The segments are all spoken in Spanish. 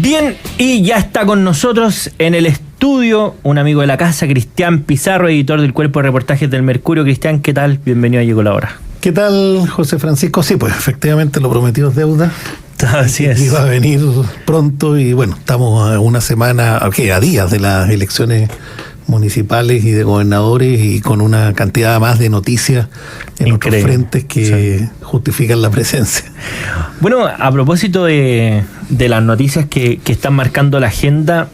Bien, y ya está con nosotros en el estudio un amigo de la casa, Cristian Pizarro, editor del Cuerpo de Reportajes del Mercurio. Cristian, ¿qué tal? Bienvenido a Llegó la Hora. ¿Qué tal, José Francisco? Sí, pues efectivamente lo prometido es deuda. Así es. Iba a venir pronto y bueno, estamos a una semana, a días de las elecciones municipales y de gobernadores y con una cantidad más de noticias en otros frentes que justifican la presencia. Bueno, a propósito de las noticias que están marcando la agenda,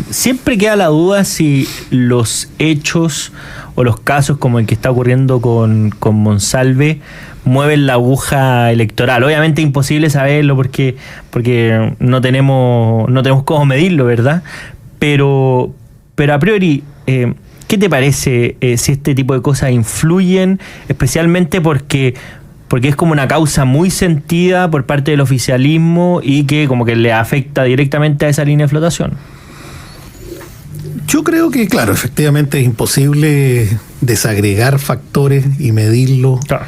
siempre queda la duda si los hechos o los casos como el que está ocurriendo con Monsalve mueven la aguja electoral. Obviamente es imposible saberlo porque no tenemos cómo medirlo, ¿verdad? Pero a priori, ¿qué te parece si este tipo de cosas influyen? Especialmente porque es como una causa muy sentida por parte del oficialismo y que como que le afecta directamente a esa línea de flotación. Yo creo que, claro, efectivamente es imposible desagregar factores y medirlos, claro,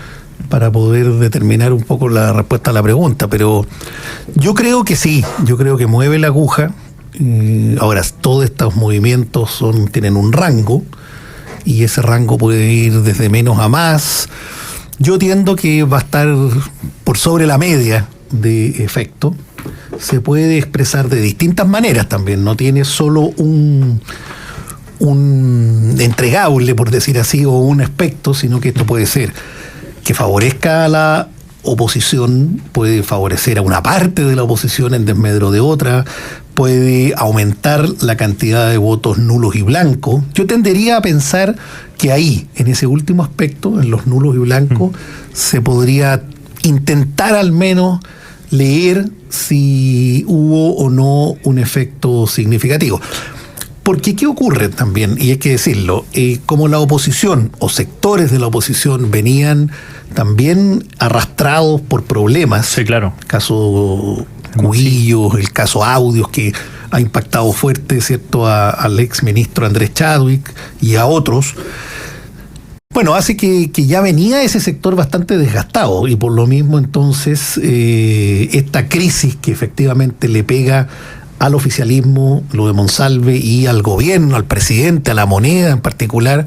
para poder determinar un poco la respuesta a la pregunta, pero yo creo que sí, yo creo que mueve la aguja. Ahora, todos estos movimientos tienen un rango y ese rango puede ir desde menos a más. Yo entiendo que va a estar por sobre la media de efecto. Se puede expresar de distintas maneras también, no tiene solo un entregable, por decir así, o un aspecto, sino que esto puede ser que favorezca a la oposición, puede favorecer a una parte de la oposición en desmedro de otra, puede aumentar la cantidad de votos nulos y blancos. Yo tendería a pensar que ahí, en ese último aspecto, en los nulos y blancos, se podría intentar al menos leer si hubo o no un efecto significativo. Porque ¿qué ocurre también? Y hay que decirlo, como la oposición o sectores de la oposición venían también arrastrados por problemas. Sí, claro. El caso Cubillos, el caso Audios, que ha impactado fuerte, ¿cierto?, al ex ministro Andrés Chadwick y a otros. Bueno, hace que ya venía ese sector bastante desgastado y por lo mismo entonces esta crisis que efectivamente le pega al oficialismo, lo de Monsalve, y al gobierno, al presidente, a la moneda en particular,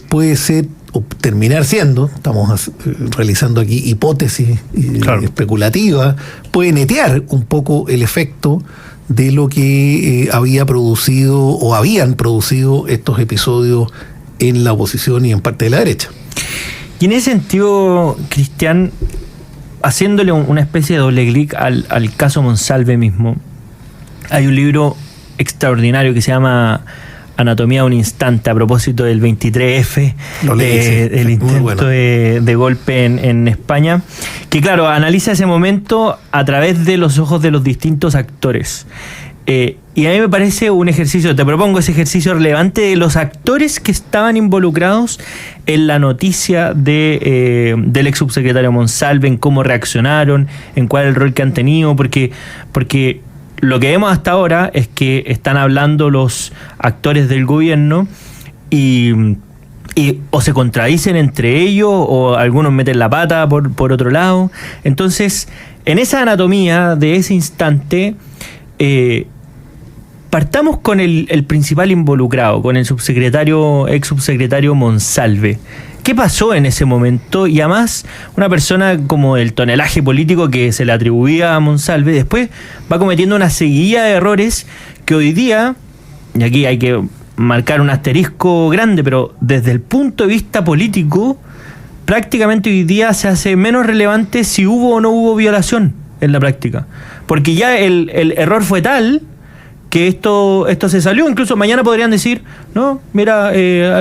puede ser o terminar siendo, estamos realizando aquí hipótesis especulativas, puede netear un poco el efecto de lo que había producido o habían producido estos episodios en la oposición y en parte de la derecha. Y en ese sentido, Cristian, haciéndole una especie de doble clic al caso Monsalve mismo, hay un libro extraordinario que se llama Anatomía de un instante, a propósito del 23F, el intento de golpe en España, que claro, analiza ese momento a través de los ojos de los distintos actores. Y a mí me parece un ejercicio, te propongo ese ejercicio relevante de los actores que estaban involucrados en la noticia del ex subsecretario Monsalve, en cómo reaccionaron, en cuál es el rol que han tenido, porque lo que vemos hasta ahora es que están hablando los actores del gobierno y o se contradicen entre ellos o algunos meten la pata por otro lado. Entonces, en esa anatomía de ese instante, partamos con el principal involucrado, con el ex subsecretario Monsalve. ¿Qué pasó en ese momento? Y además, una persona como el tonelaje político que se le atribuía a Monsalve, después va cometiendo una seguidilla de errores que hoy día, y aquí hay que marcar un asterisco grande, pero desde el punto de vista político, prácticamente hoy día se hace menos relevante si hubo o no hubo violación en la práctica. Porque ya el error fue tal que esto se salió. Incluso mañana podrían decir, no, mira,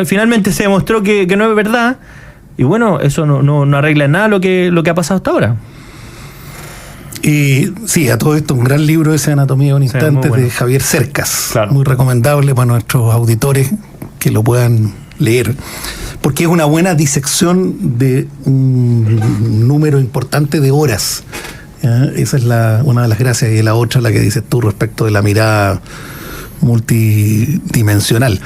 finalmente se demostró que no es verdad. Y bueno, eso no arregla nada lo que ha pasado hasta ahora. Sí, a todo esto, un gran libro ese Anatomía de un instante, bueno, de Javier Cercas. Claro. Muy recomendable para nuestros auditores que lo puedan leer, porque es una buena disección de un número importante de horas. Esa es una de las gracias, y la otra, la que dices tú respecto de la mirada multidimensional.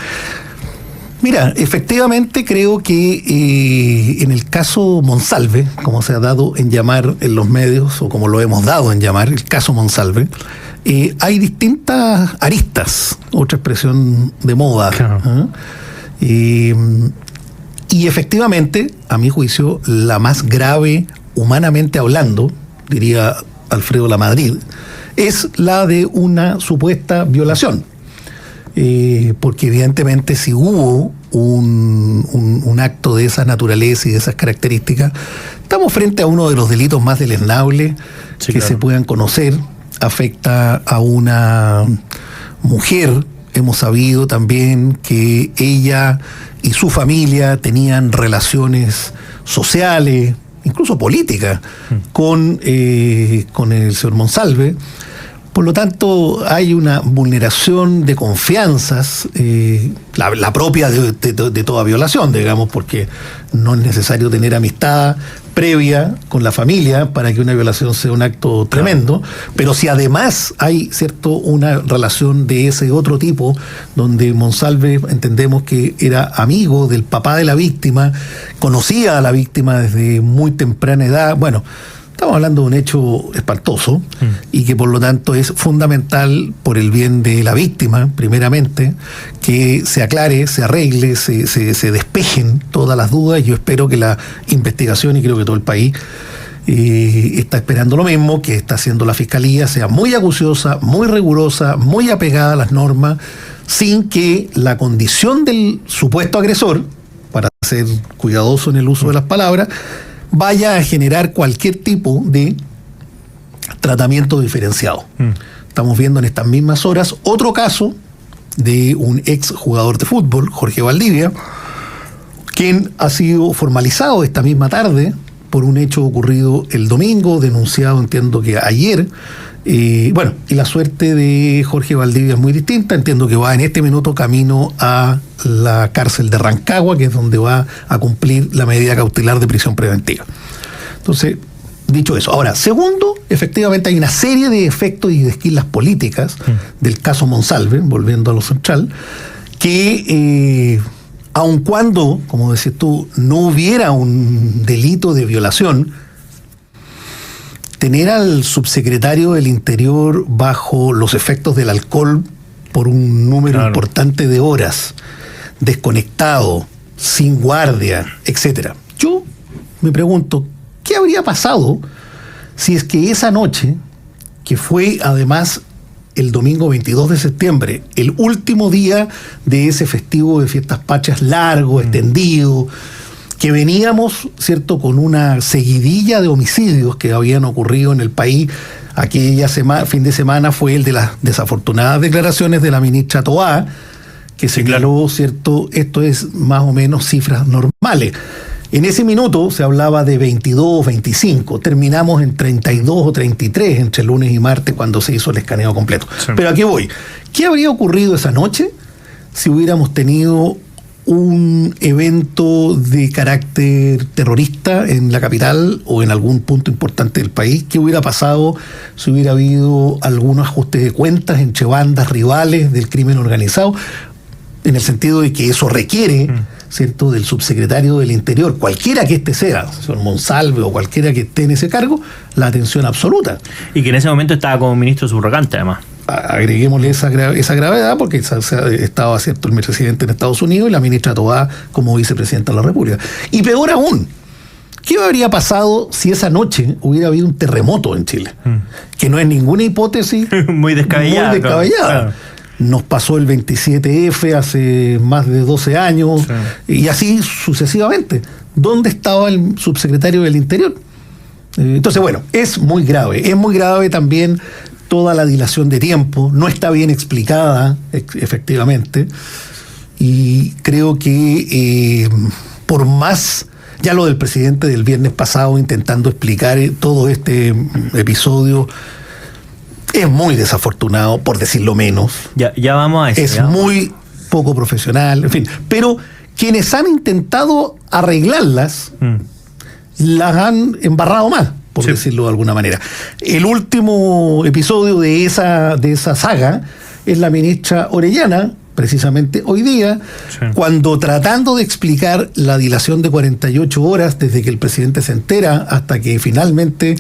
Mira, efectivamente creo que en el caso Monsalve, como se ha dado en llamar en los medios, o como lo hemos dado en llamar, el caso Monsalve, hay distintas aristas, otra expresión de moda. Claro. Y efectivamente, a mi juicio, la más grave, humanamente hablando, diría Alfredo Lamadrid, es la de una supuesta violación. Porque evidentemente si hubo un acto de esa naturaleza y de esas características, estamos frente a uno de los delitos más deleznables que se puedan conocer. Afecta a una mujer. Hemos sabido también que ella y su familia tenían relaciones sociales, incluso políticas, con el señor Monsalve. Por lo tanto, hay una vulneración de confianzas, la propia de toda violación, digamos, porque no es necesario tener amistad previa con la familia para que una violación sea un acto tremendo, pero si además hay una relación de ese otro tipo, donde Monsalve entendemos que era amigo del papá de la víctima, conocía a la víctima desde muy temprana edad, bueno, estamos hablando de un hecho espantoso y que por lo tanto es fundamental por el bien de la víctima, primeramente, que se aclare, se arregle, se despejen todas las dudas. Yo espero que la investigación, y creo que todo el país está esperando lo mismo, que está haciendo la Fiscalía, sea muy acuciosa, muy rigurosa, muy apegada a las normas, sin que la condición del supuesto agresor, para ser cuidadoso en el uso de las palabras, vaya a generar cualquier tipo de tratamiento diferenciado. Estamos viendo en estas mismas horas otro caso de un ex jugador de fútbol, Jorge Valdivia, quien ha sido formalizado esta misma tarde por un hecho ocurrido el domingo, denunciado entiendo que ayer. Y la suerte de Jorge Valdivia es muy distinta. Entiendo que va en este minuto camino a la cárcel de Rancagua, que es donde va a cumplir la medida cautelar de prisión preventiva. Entonces, dicho eso. Ahora, segundo, efectivamente hay una serie de efectos y de esquilas políticas del caso Monsalve, volviendo a lo central, que aun cuando, como decís tú, no hubiera un delito de violación, tener al subsecretario del Interior bajo los efectos del alcohol por un número importante de horas, desconectado, sin guardia, etcétera. Yo me pregunto, ¿qué habría pasado si es que esa noche, que fue además el domingo 22 de septiembre, el último día de ese festivo de fiestas patrias largo, extendido, que veníamos, ¿cierto?, con una seguidilla de homicidios que habían ocurrido en el país? Aquella fin de semana fue el de las desafortunadas declaraciones de la ministra Toá, que señaló, ¿cierto?, esto es más o menos cifras normales. En ese minuto se hablaba de 22, 25, terminamos en 32 o 33 entre lunes y martes cuando se hizo el escaneo completo. Sí. Pero aquí voy. ¿Qué habría ocurrido esa noche si hubiéramos tenido un evento de carácter terrorista en la capital o en algún punto importante del país? ¿Qué hubiera pasado si hubiera habido algún ajuste de cuentas entre bandas rivales del crimen organizado? En el sentido de que eso requiere, ¿cierto?, del subsecretario del Interior, cualquiera que éste sea, señor Monsalve o cualquiera que esté en ese cargo, la atención absoluta. Y que en ese momento estaba como ministro subrogante, además. Agreguémosle esa gravedad, porque estaba, ¿cierto?, el presidente en Estados Unidos y la ministra Toá como vicepresidenta de la República. Y peor aún, ¿qué habría pasado si esa noche hubiera habido un terremoto en Chile? Que no es ninguna hipótesis muy descabellada. Muy descabellada. Claro. Nos pasó el 27F hace más de 12 años, y así sucesivamente. ¿Dónde estaba el subsecretario del Interior? Entonces, bueno, es muy grave. Es muy grave también toda la dilación de tiempo, no está bien explicada, efectivamente, y creo que por más, ya lo del presidente del viernes pasado intentando explicar todo este episodio, es muy desafortunado, por decirlo menos. Ya vamos a eso. Es muy poco profesional, en fin, pero quienes han intentado arreglarlas, las han embarrado más, por decirlo de alguna manera. El último episodio de esa saga es la ministra Orellana, precisamente hoy día, cuando tratando de explicar la dilación de 48 horas desde que el presidente se entera hasta que finalmente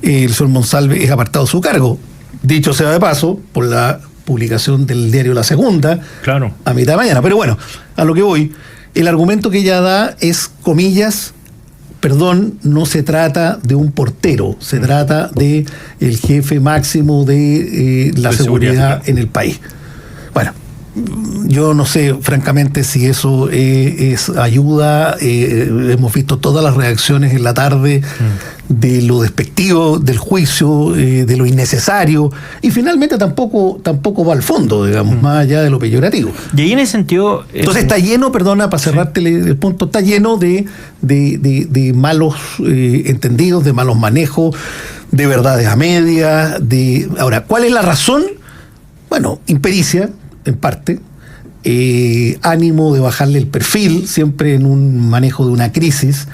el señor Monsalve es apartado de su cargo. dicho sea de paso, por la publicación del diario La Segunda, Claro. a mitad de mañana. Pero bueno, a lo que voy, el argumento que ella da es, comillas, perdón, no se trata de un portero, se trata de el jefe máximo de la seguridad en el país. Bueno, yo no sé, francamente, si eso es ayuda. Hemos visto todas las reacciones en la tarde de lo despectivo del juicio, de lo innecesario, y finalmente tampoco va al fondo, digamos, más allá de lo peyorativo. Y ahí en ese sentido... Entonces está lleno, perdona, para cerrarte el punto, está lleno de malos entendidos, de malos manejos, de verdades a medias. Ahora, ¿cuál es la razón? Bueno, impericia, en parte, ánimo de bajarle el perfil, siempre en un manejo de una crisis.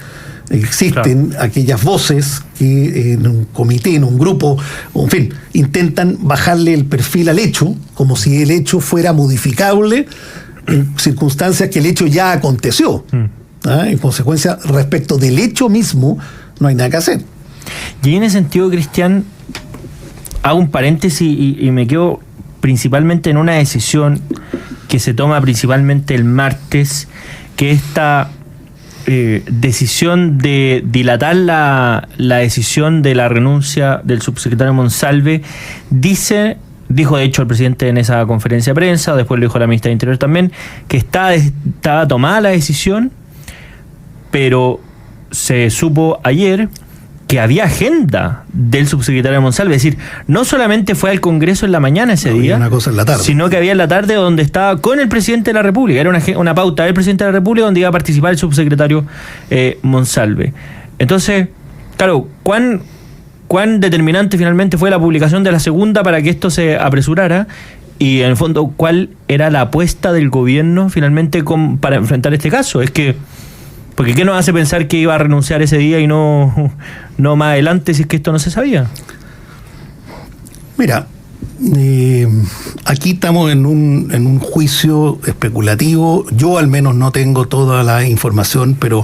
Existen aquellas voces que en un comité, en un grupo, en fin, intentan bajarle el perfil al hecho, como si el hecho fuera modificable en circunstancias que el hecho ya aconteció. En consecuencia, respecto del hecho mismo, no hay nada que hacer. Y en ese sentido, Cristian, hago un paréntesis y me quedo principalmente en una decisión que se toma principalmente el martes, que esta decisión de dilatar la decisión de la renuncia del subsecretario Monsalve, dijo de hecho el presidente en esa conferencia de prensa, después lo dijo la ministra de Interior también, que estaba tomada la decisión, pero se supo ayer que había agenda del subsecretario Monsalve. Es decir, no solamente fue al Congreso en la mañana ese día, una cosa en la tarde, sino que había en la tarde donde estaba con el presidente de la República. Era una pauta del presidente de la República donde iba a participar el subsecretario Monsalve. Entonces, claro, ¿cuán determinante finalmente fue la publicación de La Segunda para que esto se apresurara? Y en el fondo, ¿cuál era la apuesta del gobierno finalmente para enfrentar este caso? Porque ¿qué nos hace pensar que iba a renunciar ese día y no más adelante si es que esto no se sabía? Mira, aquí estamos en un juicio especulativo. Yo al menos no tengo toda la información, pero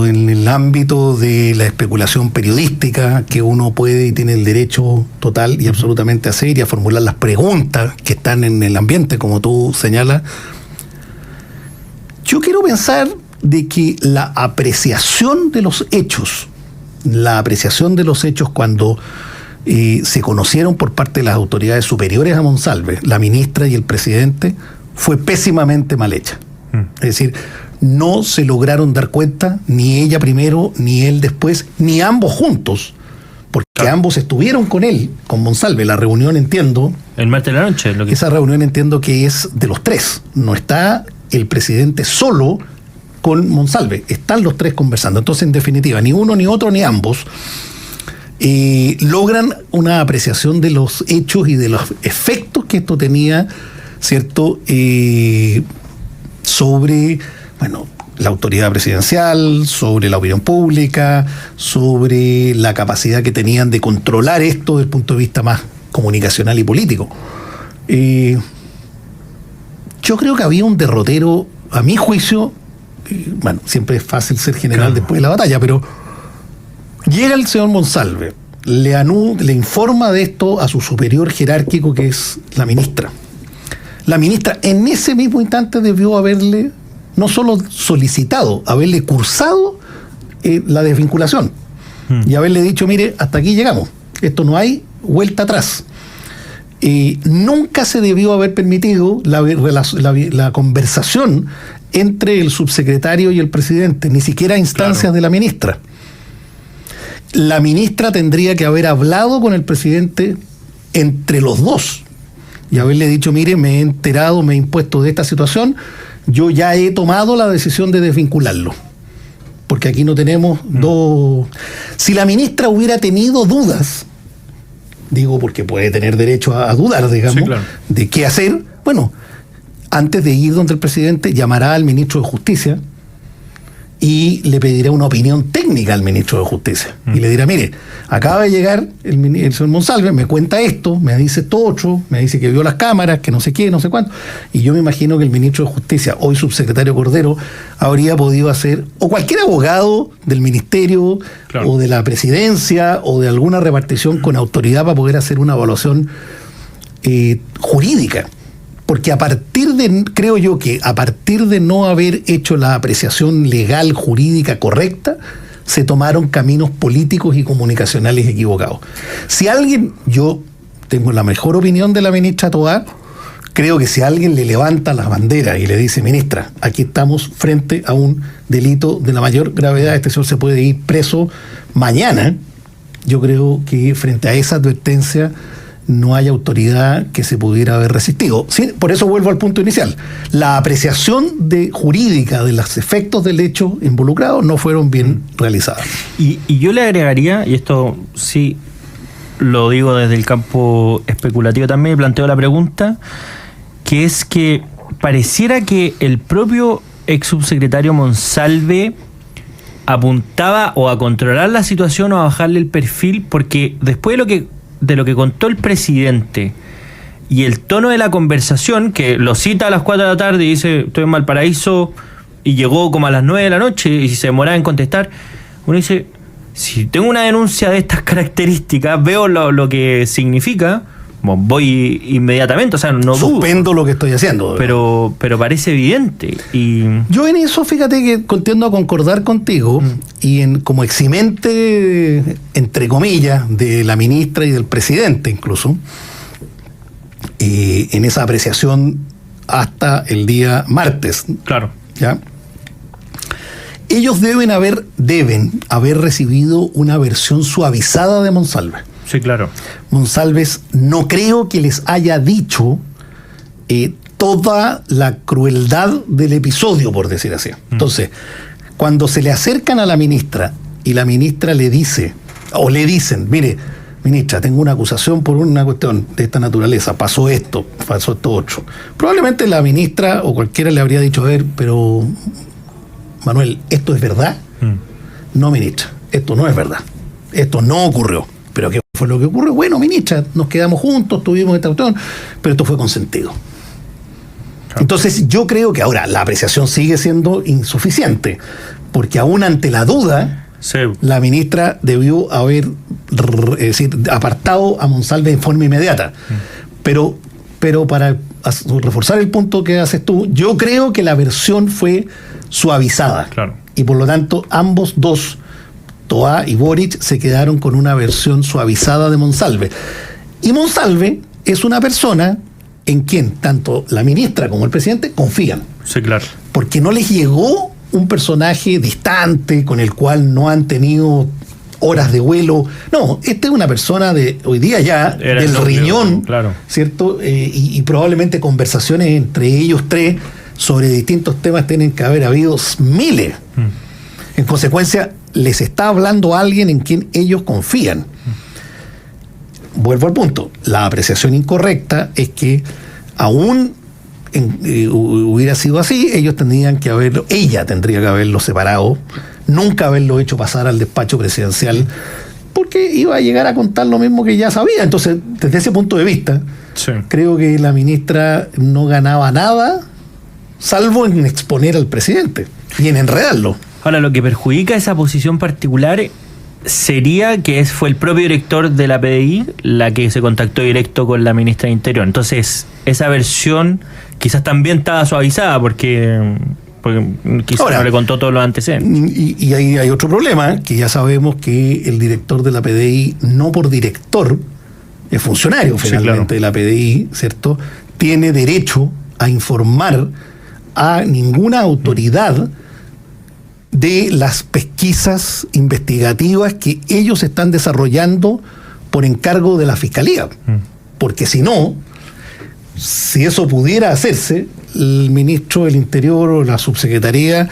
en el ámbito de la especulación periodística que uno puede y tiene el derecho total y absolutamente a hacer y a formular las preguntas que están en el ambiente, como tú señalas, yo quiero pensar de que la apreciación de los hechos cuando se conocieron por parte de las autoridades superiores a Monsalve, la ministra y el presidente, fue pésimamente mal hecha. Es decir, no se lograron dar cuenta, ni ella primero, ni él después, ni ambos juntos, porque ambos estuvieron con él, con Monsalve. La reunión, entiendo... El martes de la noche. Esa reunión entiendo que es de los tres. No está el presidente solo con Monsalve, están los tres conversando. Entonces, en definitiva, ni uno, ni otro, ni ambos logran una apreciación de los hechos y de los efectos que esto tenía, ¿cierto?, sobre, bueno, la autoridad presidencial, sobre la opinión pública, sobre la capacidad que tenían de controlar esto desde el punto de vista más comunicacional y político. Yo creo que había un derrotero, a mi juicio. Bueno, siempre es fácil ser general después de la batalla, pero llega el señor Monsalve, le informa de esto a su superior jerárquico, que es la ministra. La ministra en ese mismo instante debió haberle no solo solicitado, haberle cursado la desvinculación y haberle dicho, mire, hasta aquí llegamos, esto no hay vuelta atrás. Nunca se debió haber permitido la conversación entre el subsecretario y el presidente, ni siquiera a instancias de la ministra. La ministra tendría que haber hablado con el presidente entre los dos y haberle dicho, mire, me he enterado, me he impuesto de esta situación, yo ya he tomado la decisión de desvincularlo. Porque aquí no tenemos dos... Si la ministra hubiera tenido dudas, digo porque puede tener derecho a dudar, digamos, de qué hacer, bueno, antes de ir donde el presidente, llamará al ministro de Justicia y le pedirá una opinión técnica al ministro de Justicia. Y le dirá, mire, acaba de llegar el señor Monsalve, me cuenta esto, me dice esto otro, me dice que vio las cámaras, que no sé qué, no sé cuánto. Y yo me imagino que el ministro de Justicia, hoy subsecretario Cordero, habría podido hacer, o cualquier abogado del ministerio, claro, o de la presidencia, o de alguna repartición con autoridad para poder hacer una evaluación jurídica. Porque creo yo que a partir de no haber hecho la apreciación legal, jurídica correcta, se tomaron caminos políticos y comunicacionales equivocados. Si alguien, yo tengo la mejor opinión de la ministra Toá, creo que si alguien le levanta las banderas y le dice, ministra, aquí estamos frente a un delito de la mayor gravedad, este señor se puede ir preso mañana, yo creo que frente a esa advertencia no hay autoridad que se pudiera haber resistido. Sí, por eso vuelvo al punto inicial. La apreciación jurídica de los efectos del hecho involucrado no fueron bien realizadas. Y yo le agregaría, y esto sí lo digo desde el campo especulativo también, planteo la pregunta, que es que pareciera que el propio ex subsecretario Monsalve apuntaba o a controlar la situación o a bajarle el perfil, porque después de lo que contó el presidente y el tono de la conversación, que lo cita a las 4 de la tarde y dice, estoy en Valparaíso, y llegó como a las 9 de la noche y se demoraba en contestar, uno dice, si tengo una denuncia de estas características, veo lo que significa, bueno, voy inmediatamente, o sea, no suspendo dudo, lo que estoy haciendo. Pero parece evidente. Y yo en eso, fíjate que tiendo a concordar contigo, y como eximente, entre comillas, de la ministra y del presidente incluso, en esa apreciación hasta el día martes. Claro. ¿Ya? Ellos deben haber recibido una versión suavizada de Monsalve. Sí, claro. Monsalves no creo que les haya dicho toda la crueldad del episodio, por decir así. Entonces, cuando se le acercan a la ministra y la ministra le dice, o le dicen, mire, ministra, tengo una acusación por una cuestión de esta naturaleza, pasó esto otro. Probablemente la ministra o cualquiera le habría dicho, a ver, pero Manuel, ¿esto es verdad? No, ministra, esto no es verdad. Esto no ocurrió. ¿Pero qué fue lo que ocurrió? Bueno, ministra, nos quedamos juntos, tuvimos esta cuestión, pero esto fue consentido. Claro. Entonces yo creo que ahora la apreciación sigue siendo insuficiente, porque aún ante la duda, sí, la ministra debió haber apartado a Monsalve en forma inmediata. Pero para reforzar el punto que haces tú, yo creo que la versión fue suavizada. Claro. Y por lo tanto, ambos dos, Toá y Boric, se quedaron con una versión suavizada de Monsalve. Y Monsalve es una persona en quien tanto la ministra como el presidente confían. Sí, claro. Porque no les llegó un personaje distante con el cual no han tenido horas de vuelo. No, esta es una persona de hoy día ya era del riñón, claro, ¿cierto? Y probablemente conversaciones entre ellos tres sobre distintos temas tienen que haber habido miles. En consecuencia, les está hablando alguien en quien ellos confían. Vuelvo al punto. La apreciación incorrecta es que aún hubiera sido así, ella tendría que haberlo separado, nunca haberlo hecho pasar al despacho presidencial, porque iba a llegar a contar lo mismo que ya sabía. Entonces, desde ese punto de vista, sí, creo que la ministra no ganaba nada, salvo en exponer al presidente y en enredarlo. Ahora, lo que perjudica esa posición particular sería que fue el propio director de la PDI la que se contactó directo con la ministra de Interior. Entonces, esa versión quizás también estaba suavizada porque quizás ahora, no le contó todos los antecedentes. Y ahí hay otro problema, que ya sabemos que el director de la PDI, no por director, es funcionario finalmente, sí, claro, de la PDI, ¿cierto? Tiene derecho a informar a ninguna autoridad de las pesquisas investigativas que ellos están desarrollando por encargo de la Fiscalía. Porque si no, si eso pudiera hacerse, el ministro del Interior o la subsecretaría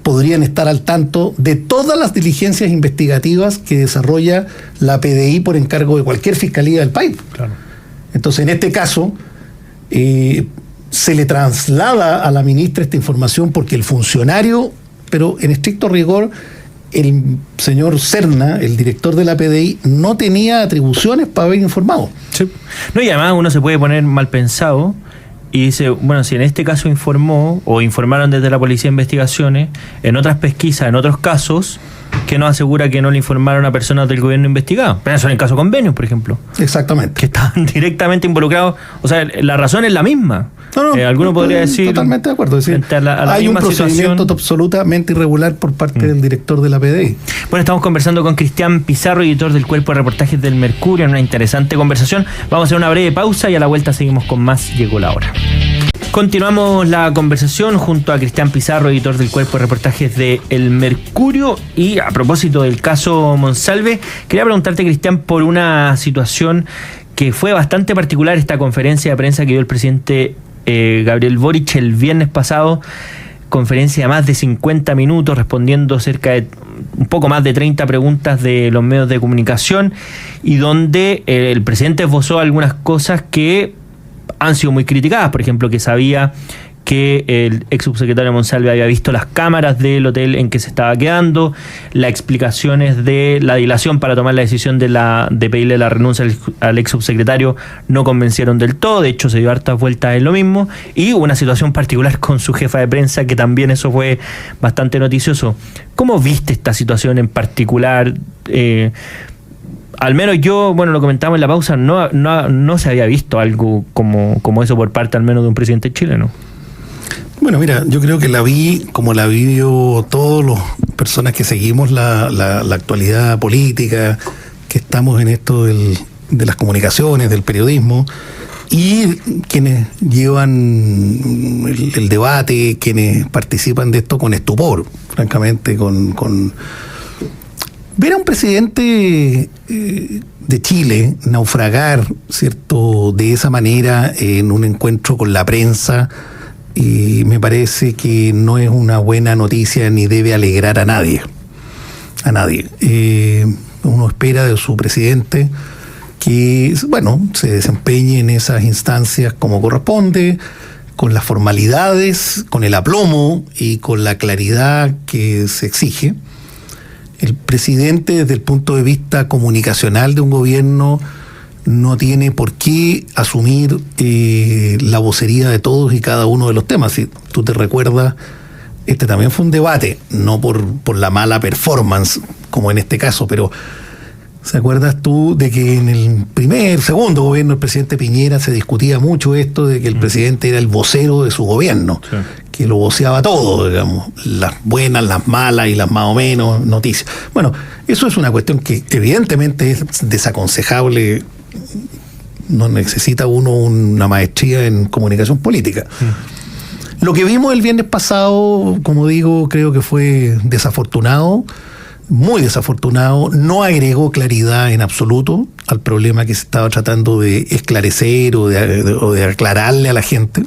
podrían estar al tanto de todas las diligencias investigativas que desarrolla la PDI por encargo de cualquier fiscalía del país. Claro. Entonces, en este caso, se le traslada a la ministra esta información porque el funcionario pero en estricto rigor el señor Serna, el director de la PDI, no tenía atribuciones para haber informado. Sí. No, y además uno se puede poner mal pensado y dice, bueno, si en este caso informó o informaron desde la Policía de Investigaciones, en otras pesquisas, en otros casos, ¿qué nos asegura que no le informaron a personas del gobierno investigado? Pero eso en el caso Convenios, por ejemplo. Exactamente. Que estaban directamente involucrados. O sea, la razón es la misma. Alguno podría decir... Totalmente de acuerdo. Es decir, hay un procedimiento absolutamente irregular por parte del director de la PDI. Bueno, estamos conversando con Cristian Pizarro, editor del Cuerpo de Reportajes del Mercurio, en una interesante conversación. Vamos a hacer una breve pausa y a la vuelta seguimos con más Llegó la Hora. Continuamos la conversación junto a Cristian Pizarro, editor del Cuerpo de Reportajes de El Mercurio. Y a propósito del caso Monsalve, quería preguntarte, Cristian, por una situación que fue bastante particular, esta conferencia de prensa que dio el presidente Gabriel Boric el viernes pasado. Conferencia de más de 50 minutos, respondiendo cerca de un poco más de 30 preguntas de los medios de comunicación, y donde el presidente esbozó algunas cosas que han sido muy criticadas. Por ejemplo, que sabía que el ex subsecretario Monsalve había visto las cámaras del hotel en que se estaba quedando, las explicaciones de la dilación para tomar la decisión de pedirle la renuncia al ex subsecretario no convencieron del todo. De hecho, se dio hartas vueltas en lo mismo, y hubo una situación particular con su jefa de prensa, que también eso fue bastante noticioso. ¿Cómo viste esta situación en particular? Al menos yo, bueno, lo comentamos en la pausa, no se había visto algo como eso por parte al menos de un presidente chileno. Bueno, mira, yo creo que la vi como la vio todas las personas que seguimos la actualidad política, que estamos en esto de las comunicaciones, del periodismo, y quienes llevan el debate, quienes participan de esto con estupor, francamente, con ver a un presidente de Chile naufragar, ¿cierto?, de esa manera en un encuentro con la prensa. Y me parece que no es una buena noticia ni debe alegrar a nadie. A nadie. Uno espera de su presidente que, bueno, se desempeñe en esas instancias como corresponde, con las formalidades, con el aplomo y con la claridad que se exige. El presidente, desde el punto de vista comunicacional de un gobierno, no tiene por qué asumir la vocería de todos y cada uno de los temas. Si tú te recuerdas, este también fue un debate, no por la mala performance, como en este caso, pero ¿se acuerdas tú de que en el segundo gobierno del presidente Piñera se discutía mucho esto de que el presidente era el vocero de su gobierno? Sí. Que lo voceaba todo, digamos, las buenas, las malas y las más o menos noticias. Bueno, eso es una cuestión que evidentemente es desaconsejable. No necesita uno una maestría en comunicación política. Lo que vimos el viernes pasado, como digo, creo que fue desafortunado, muy desafortunado. No agregó claridad en absoluto al problema que se estaba tratando de esclarecer o de aclararle a la gente.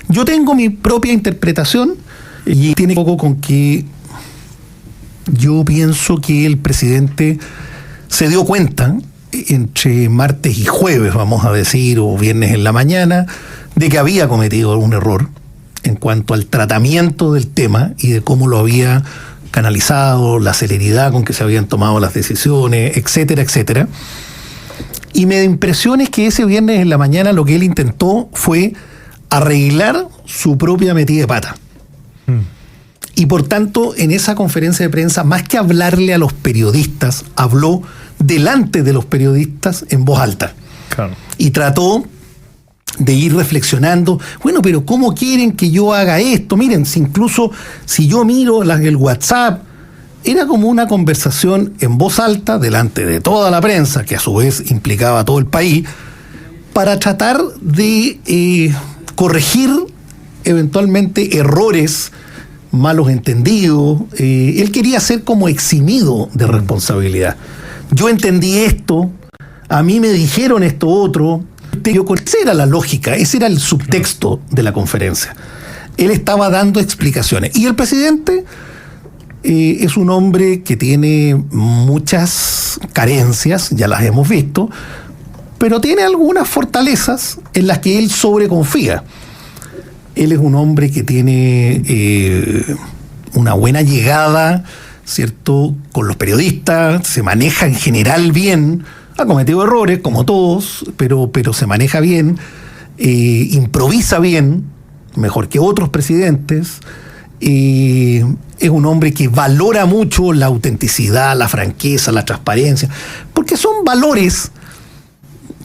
Yo tengo mi propia interpretación y tiene poco con que yo pienso que el presidente se dio cuenta entre martes y jueves, vamos a decir, o viernes en la mañana, de que había cometido un error en cuanto al tratamiento del tema y de cómo lo había canalizado, la celeridad con que se habían tomado las decisiones, etcétera, etcétera. Y me da impresiones que ese viernes en la mañana lo que él intentó fue arreglar su propia metida de pata. Y por tanto, en esa conferencia de prensa, más que hablarle a los periodistas, habló delante de los periodistas en voz alta. Claro. Y trató de ir reflexionando, bueno, pero ¿cómo quieren que yo haga esto? Miren, incluso si yo miro el WhatsApp, era como una conversación en voz alta delante de toda la prensa, que a su vez implicaba a todo el país, para tratar de corregir eventualmente errores, malos entendidos. Él quería ser como eximido de responsabilidad. Yo entendí esto, a mí me dijeron esto otro. Esa era la lógica, ese era el subtexto de la conferencia. Él estaba dando explicaciones. Y el presidente es un hombre que tiene muchas carencias, ya las hemos visto, pero tiene algunas fortalezas en las que él sobreconfía. Él es un hombre que tiene una buena llegada, ¿cierto?, con los periodistas, se maneja en general bien, ha cometido errores, como todos, pero se maneja bien, improvisa bien, mejor que otros presidentes, es un hombre que valora mucho la autenticidad, la franqueza, la transparencia, porque son valores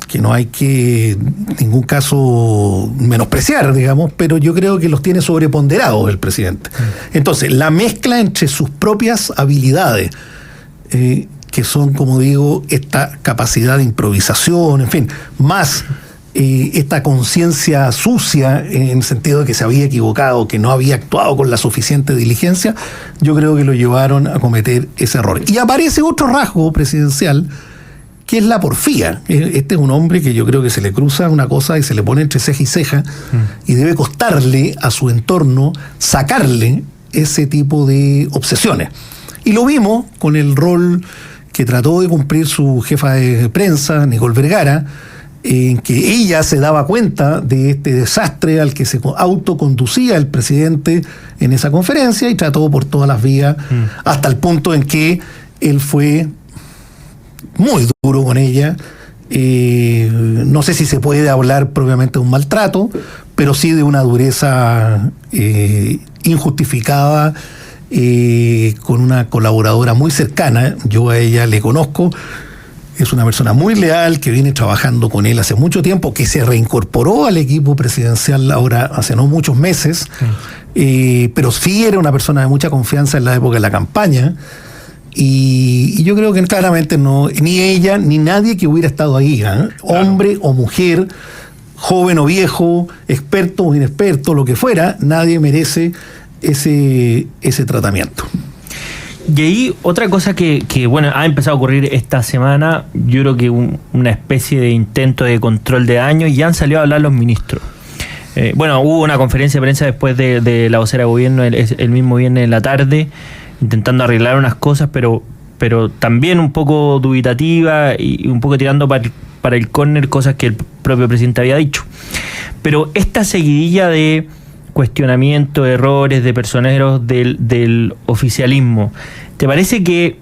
que no hay que en ningún caso menospreciar, digamos, pero yo creo que los tiene sobreponderados el presidente. Entonces, la mezcla entre sus propias habilidades, que son, como digo, esta capacidad de improvisación, en fin, más esta conciencia sucia en el sentido de que se había equivocado, que no había actuado con la suficiente diligencia, yo creo que lo llevaron a cometer ese error. Y aparece otro rasgo presidencial, que es la porfía. Este es un hombre que yo creo que se le cruza una cosa y se le pone entre ceja y ceja, y debe costarle a su entorno sacarle ese tipo de obsesiones. Y lo vimos con el rol que trató de cumplir su jefa de prensa, Nicole Vergara, en que ella se daba cuenta de este desastre al que se autoconducía el presidente en esa conferencia y trató por todas las vías, hasta el punto en que él fue muy duro con ella. No sé si se puede hablar propiamente de un maltrato, pero sí de una dureza injustificada, con una colaboradora muy cercana. Yo a ella le conozco, es una persona muy leal, que viene trabajando con él hace mucho tiempo, que se reincorporó al equipo presidencial ahora hace no muchos meses, pero sí era una persona de mucha confianza en la época de la campaña. Y yo creo que claramente no, ni ella ni nadie que hubiera estado ahí, hombre o mujer, joven o viejo, experto o inexperto, lo que fuera, nadie merece ese tratamiento. Y ahí otra cosa que bueno, ha empezado a ocurrir esta semana, yo creo que una especie de intento de control de daño, y han salido a hablar los ministros. Bueno, hubo una conferencia de prensa después de la vocera de gobierno el mismo viernes en la tarde, intentando arreglar unas cosas, pero también un poco dubitativa y un poco tirando para el córner cosas que el propio presidente había dicho. Pero esta seguidilla de cuestionamiento, errores de personeros del oficialismo, ¿te parece que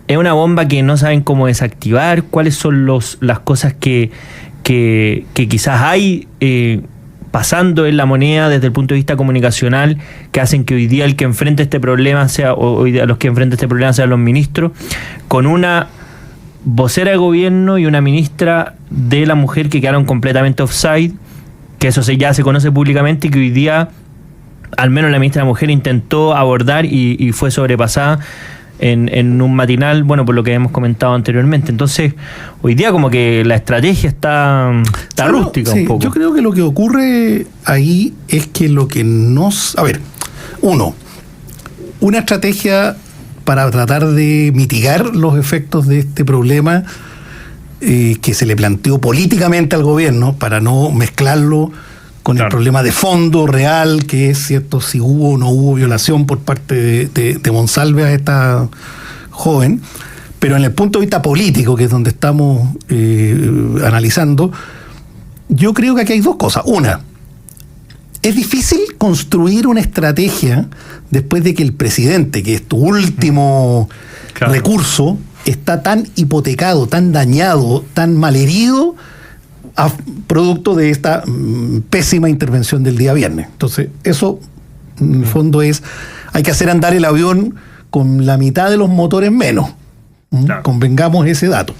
es una bomba que no saben cómo desactivar? ¿Cuáles son las cosas que quizás hay pasando en la moneda desde el punto de vista comunicacional, que hacen que hoy día el que enfrente este problema sea, o hoy día los que enfrenten este problema sean los ministros, con una vocera de gobierno y una ministra de la mujer que quedaron completamente offside, que eso ya se conoce públicamente, y que hoy día al menos la ministra de la mujer intentó abordar y fue sobrepasada en un matinal, bueno, por lo que hemos comentado anteriormente? Entonces, hoy día como que la estrategia está rústica, sí, un poco. Yo creo que lo que ocurre ahí es que lo que nos... A ver, una estrategia para tratar de mitigar los efectos de este problema que se le planteó políticamente al gobierno, para no mezclarlo con el problema de fondo real, que es cierto si hubo o no hubo violación por parte de Monsalve a esta joven, pero en el punto de vista político, que es donde estamos analizando, yo creo que aquí hay dos cosas. Una, es difícil construir una estrategia después de que el presidente, que es tu último recurso, está tan hipotecado, tan dañado, tan malherido, producto de esta pésima intervención del día viernes. Entonces, eso en el fondo hay que hacer andar el avión con la mitad de los motores menos. Convengamos ese dato.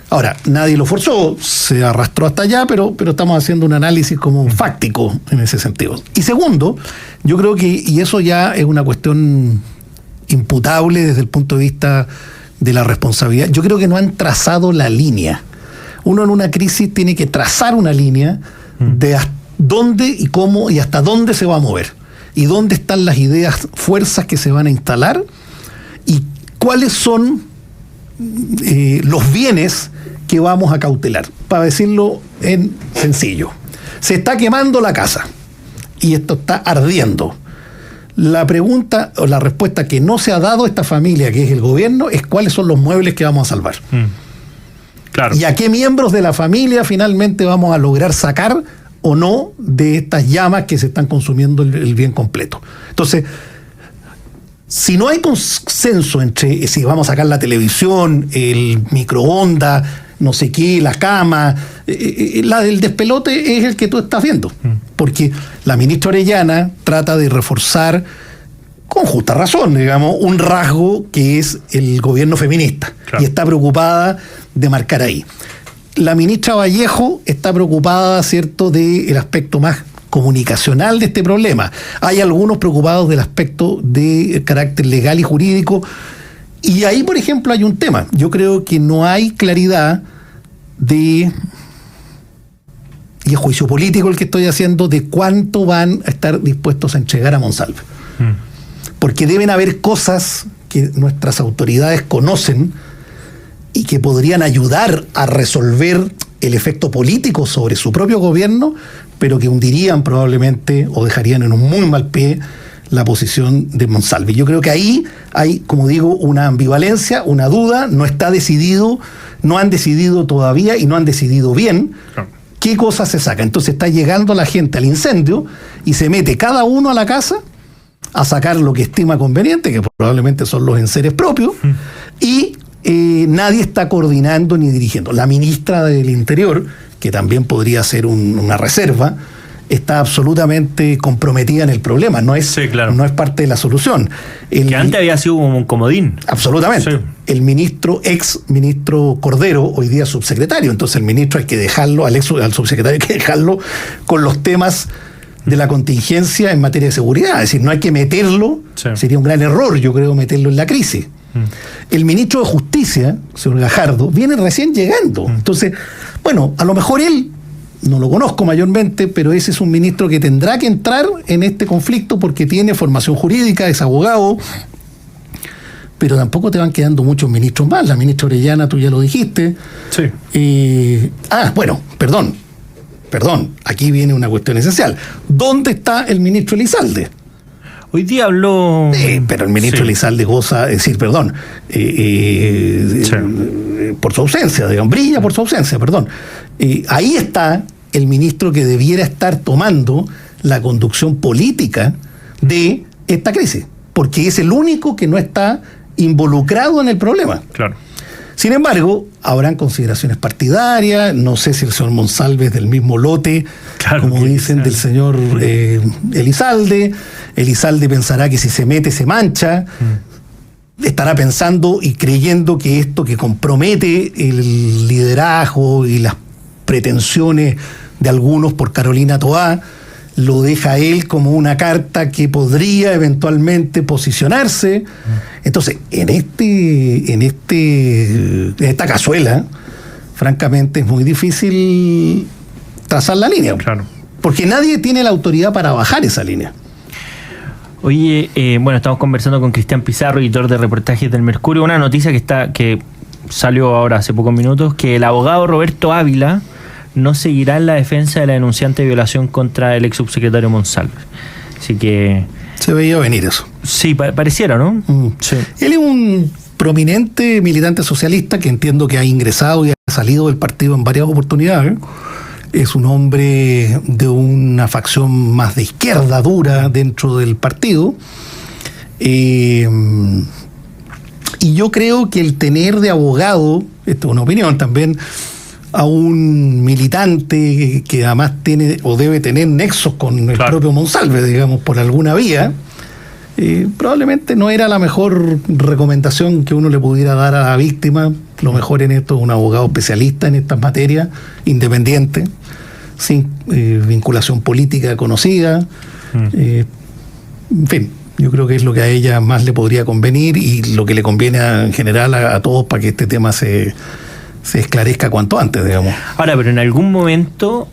Ahora, nadie lo forzó, se arrastró hasta allá, pero estamos haciendo un análisis como fáctico en ese sentido. Y segundo, yo creo que, y eso ya es una cuestión imputable desde el punto de vista de la responsabilidad, yo creo que no han trazado la línea. Uno en una crisis tiene que trazar una línea de dónde y cómo y hasta dónde se va a mover, y dónde están las ideas, fuerzas que se van a instalar, y cuáles son los bienes que vamos a cautelar. Para decirlo en sencillo, se está quemando la casa y esto está ardiendo. La pregunta o la respuesta que no se ha dado a esta familia, que es el gobierno, es cuáles son los muebles que vamos a salvar. Claro. Y a qué miembros de la familia finalmente vamos a lograr sacar o no de estas llamas que se están consumiendo el bien completo. Entonces, si no hay consenso entre si vamos a sacar la televisión, el microondas, no sé qué, la cama, la del despelote es el que tú estás viendo. Porque la ministra Orellana trata de reforzar, con justa razón, digamos, un rasgo que es el gobierno feminista. Claro. Y está preocupada de marcar ahí. La ministra Vallejo está preocupada, ¿cierto?, del aspecto más comunicacional de este problema. Hay algunos preocupados del aspecto de carácter legal y jurídico. Y ahí, por ejemplo, hay un tema. Yo creo que no hay claridad y el juicio político el que estoy haciendo de cuánto van a estar dispuestos a entregar a Monsalve. Porque deben haber cosas que nuestras autoridades conocen y que podrían ayudar a resolver el efecto político sobre su propio gobierno, pero que hundirían probablemente o dejarían en un muy mal pie la posición de Monsalve. Yo creo que ahí hay, como digo, una ambivalencia, una duda, no está decidido, no han decidido todavía y no han decidido bien qué cosas se sacan. Entonces está llegando la gente al incendio y se mete cada uno a la casa a sacar lo que estima conveniente, que probablemente son los enseres propios, y nadie está coordinando ni dirigiendo. La ministra del Interior, que también podría ser una reserva, está absolutamente comprometida en el problema, no es no es parte de la solución. Que antes había sido un comodín. Absolutamente. Sí. El ex ministro Cordero, hoy día subsecretario, entonces el ministro hay que dejarlo, al subsecretario hay que dejarlo con los temas de la contingencia en materia de seguridad, es decir, no hay que meterlo, sería un gran error, yo creo, meterlo en la crisis. El ministro de Justicia, señor Gajardo, viene recién llegando. Entonces, bueno, a lo mejor él, no lo conozco mayormente, pero ese es un ministro que tendrá que entrar en este conflicto porque tiene formación jurídica, es abogado, pero tampoco te van quedando muchos ministros más. La ministra Orellana, tú ya lo dijiste. Sí. Perdón, aquí viene una cuestión esencial. ¿Dónde está el ministro Elizalde? Hoy día habló... pero el ministro Elizalde goza, por su ausencia, digamos, brilla por su ausencia, ahí está el ministro que debiera estar tomando la conducción política de esta crisis, porque es el único que no está involucrado en el problema. Claro. Sin embargo, habrán consideraciones partidarias, no sé si el señor Monsalve es del mismo lote, como dicen, del señor Elizalde. Elizalde pensará que si se mete se mancha, estará pensando y creyendo que esto que compromete el liderazgo y las pretensiones de algunos por Carolina Toá, lo deja él como una carta que podría eventualmente posicionarse. Entonces, en esta cazuela, francamente, es muy difícil trazar la línea. Claro. Porque nadie tiene la autoridad para bajar esa línea. Oye, estamos conversando con Cristian Pizarro, editor de reportajes del Mercurio. Una noticia que salió ahora hace pocos minutos, que el abogado Roberto Ávila no seguirá en la defensa de la denunciante de violación contra el ex subsecretario Monsalve. Así que... se veía venir eso. Sí, pareciera, ¿no? Sí. Él es un prominente militante socialista que entiendo que ha ingresado y ha salido del partido en varias oportunidades. Es un hombre de una facción más de izquierda dura dentro del partido. Y yo creo que el tener de abogado, esto es una opinión también, a un militante que además tiene o debe tener nexos con el propio Monsalve, digamos, por alguna vía, probablemente no era la mejor recomendación que uno le pudiera dar a la víctima. Lo mejor en esto es un abogado especialista en estas materias, independiente, sin vinculación política conocida. En fin, yo creo que es lo que a ella más le podría convenir y lo que le conviene en general a todos para que este tema se esclarezca cuanto antes, digamos. Ahora, pero en algún momento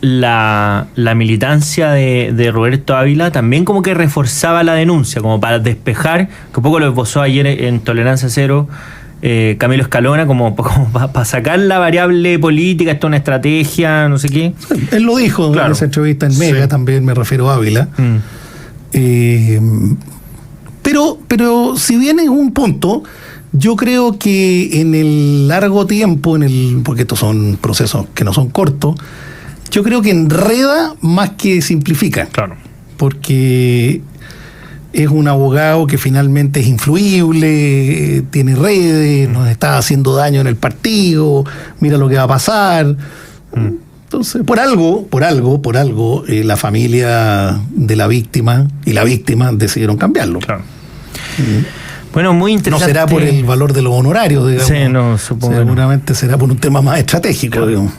la militancia de Roberto Ávila también como que reforzaba la denuncia, como para despejar, que un poco lo esbozó ayer en Tolerancia Cero Camilo Escalona, como para sacar la variable política, esto es una estrategia, no sé qué. Él lo dijo en esa entrevista en Mega, también me refiero a Ávila. Pero si bien es un punto, yo creo que en el largo tiempo, porque estos son procesos que no son cortos, yo creo que enreda más que simplifica. Claro. Porque es un abogado que finalmente es influible, tiene redes, nos está haciendo daño en el partido, mira lo que va a pasar. Entonces, por algo, la familia de la víctima y la víctima decidieron cambiarlo. Claro. Bueno, muy interesante. No será por el valor de los honorarios, digamos. Sí, no, supongo. Seguramente será por un tema más estratégico, claro. digamos.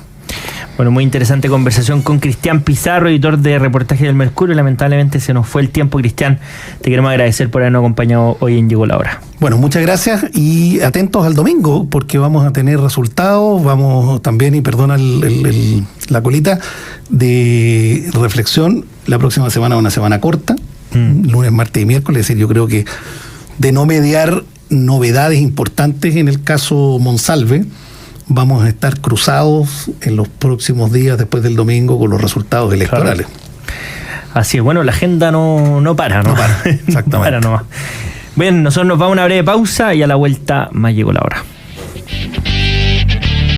Bueno, muy interesante conversación con Cristian Pizarro, editor de Reportaje del Mercurio. Lamentablemente se nos fue el tiempo, Cristian. Te queremos agradecer por habernos acompañado hoy en Llegó la Hora. Bueno, muchas gracias y atentos al domingo porque vamos a tener resultados, vamos también, y perdona la colita, de reflexión. La próxima semana es una semana corta, lunes, martes y miércoles, es decir, yo creo que de no mediar novedades importantes en el caso Monsalve, vamos a estar cruzados en los próximos días después del domingo con los resultados electorales. Claro. Así es, bueno, la agenda no para, ¿no? No para, exactamente. No para nomás. Bien, nosotros nos vamos a una breve pausa y a la vuelta más Llegó la Hora.